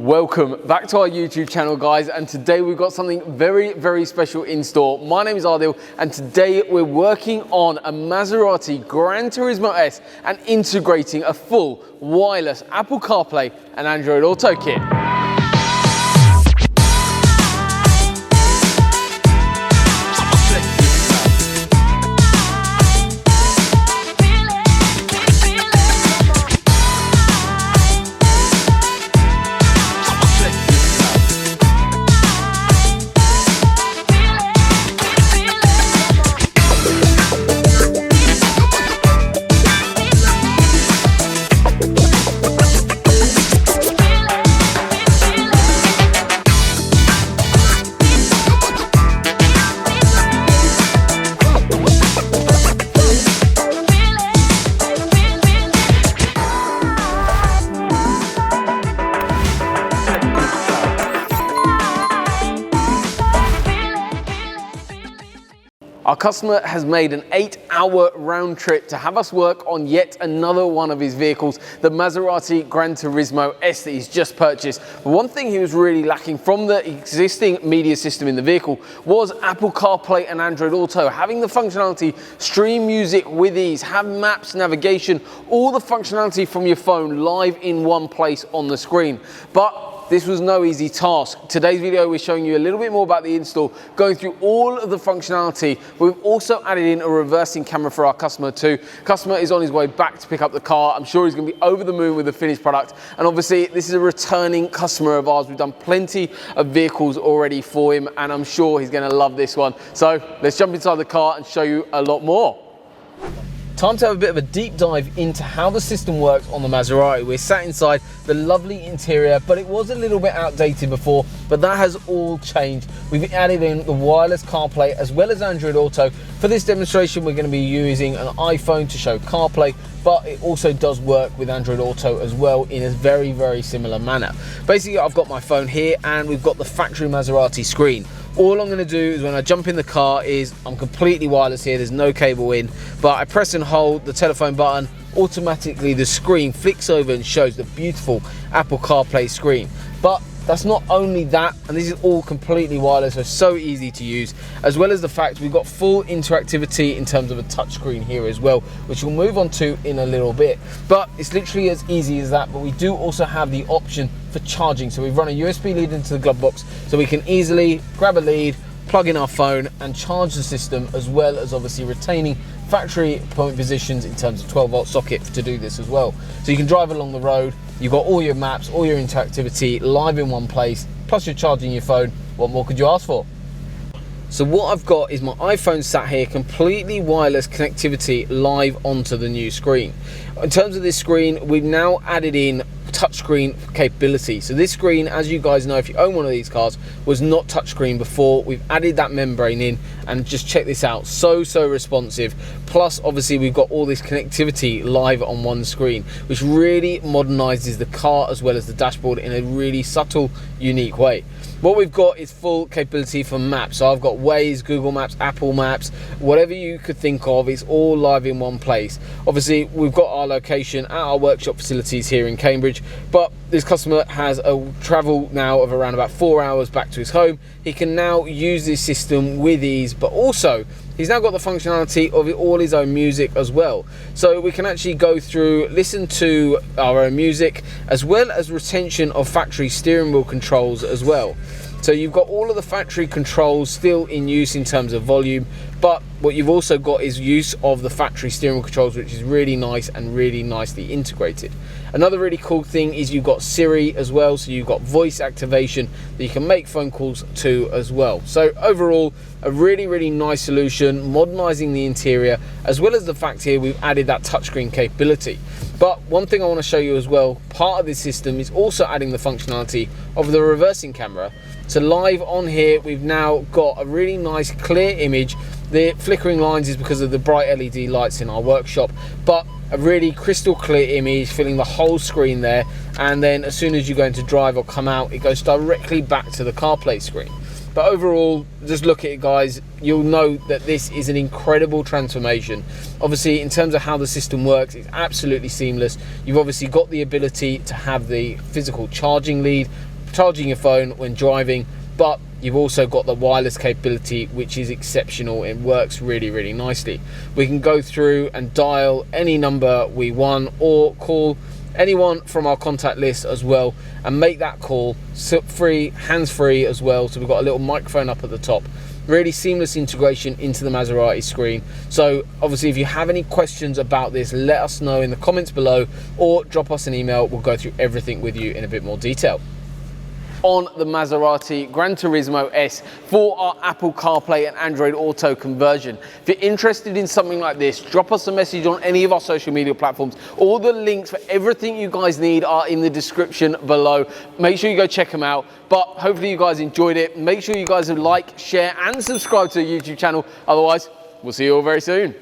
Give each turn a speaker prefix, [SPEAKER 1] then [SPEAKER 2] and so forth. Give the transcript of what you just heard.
[SPEAKER 1] Welcome back to our YouTube channel, guys, and today we've got something very special in store. My name is Adil, and today we're working on a Maserati Grand Turismo S and integrating a full wireless Apple CarPlay and Android Auto kit. Our customer has made an 8-hour round trip to have us work on yet another one of his vehicles, the Maserati Grand Turismo S that he's just purchased. But one thing he was really lacking from the existing media system in the vehicle was Apple CarPlay and Android Auto. Having the functionality, stream music with ease, have maps, navigation, all the functionality from your phone live in one place on the screen. But this was no easy task. Today's video, we're showing you a little bit more about the install, going through all of the functionality. We've also added in a reversing camera for our customer too. Customer is on his way back to pick up the car. I'm sure he's going to be over the moon with the finished product. And obviously, this is a returning customer of ours. We've done plenty of vehicles already for him, and I'm sure he's going to love this one. So let's jump inside the car and show you a lot more. Time to have a bit of a deep dive into how the system works on the Maserati. We're sat inside the lovely interior, but it was a little bit outdated before, but that has all changed. We've added in the wireless CarPlay as well as Android Auto. For this demonstration, we're going to be using an iPhone to show CarPlay, but it also does work with Android Auto as well in a very similar manner. Basically, I've got my phone here and we've got the factory Maserati screen. All I'm going to do is when I jump in the car is I'm completely wireless here, there's no cable in, but I press and hold the telephone button, automatically the screen flicks over and shows the beautiful Apple CarPlay screen. But that's not only that, and this is all completely wireless, so easy to use, as well as the fact we've got full interactivity in terms of a touchscreen here as well, which we'll move on to in a little bit. But it's literally as easy as that, but we do also have the option for charging. So we've run a USB lead into the glove box, so we can easily grab a lead, plug in our phone and charge the system, as well as obviously retaining factory point positions in terms of 12-volt socket to do this as well. So you can drive along the road, you've got all your maps, all your interactivity live in one place, plus you're charging your phone. What more could you ask for? So what I've got is my iPhone sat here, completely wireless connectivity live onto the new screen. In terms of this screen, we've now added in touchscreen capability. So this screen, as you guys know, if you own one of these cars, was not touchscreen before. We've added that membrane in, and just check this out, so responsive. Plus obviously we've got all this connectivity live on one screen, which really modernizes the car as well as the dashboard in a really subtle, unique way. What we've got is full capability for maps. So I've got Waze, Google Maps, Apple Maps, whatever you could think of, it's all live in one place. Obviously, we've got our location at our workshop facilities here in Cambridge, but this customer has a travel now of around about 4 hours back to his home. He can now use this system with ease, but also he's now got the functionality of all his own music as well. So we can actually go through, listen to our own music, as well as retention of factory steering wheel controls as well. So you've got all of the factory controls still in use in terms of volume, but what you've also got is use of the factory steering wheel controls, which is really nice and really nicely integrated. Another really cool thing is you've got Siri as well, so you've got voice activation that you can make phone calls to as well. So overall, a really nice solution, modernizing the interior, as well as the fact here we've added that touchscreen capability. But one thing I want to show you as well, part of this system is also adding the functionality of the reversing camera. So live on here, we've now got a really nice clear image. The flickering lines is because of the bright LED lights in our workshop, but a really crystal clear image filling the whole screen there. And then as soon as you go into drive or come out, it goes directly back to the CarPlay screen. But overall, just look at it, guys, you'll know that this is an incredible transformation. Obviously, in terms of how the system works, it's absolutely seamless. You've obviously got the ability to have the physical charging lead, charging your phone when driving, but you've also got the wireless capability, which is exceptional. It works really, really nicely. We can go through and dial any number we want or call anyone from our contact list as well and make that call free, hands-free as well. So we've got a little microphone up at the top. Really seamless integration into the Maserati screen. So obviously if you have any questions about this, let us know in the comments below or drop us an email. We'll go through everything with you in a bit more detail. On the Maserati Grand Turismo S for our Apple CarPlay and Android Auto conversion. If you're interested in something like this, drop us a message on any of our social media platforms. All the links for everything you guys need are in the description below. Make sure you go check them out. But hopefully you guys enjoyed it. Make sure you guys like, share and subscribe to the YouTube channel. Otherwise, we'll see you all very soon.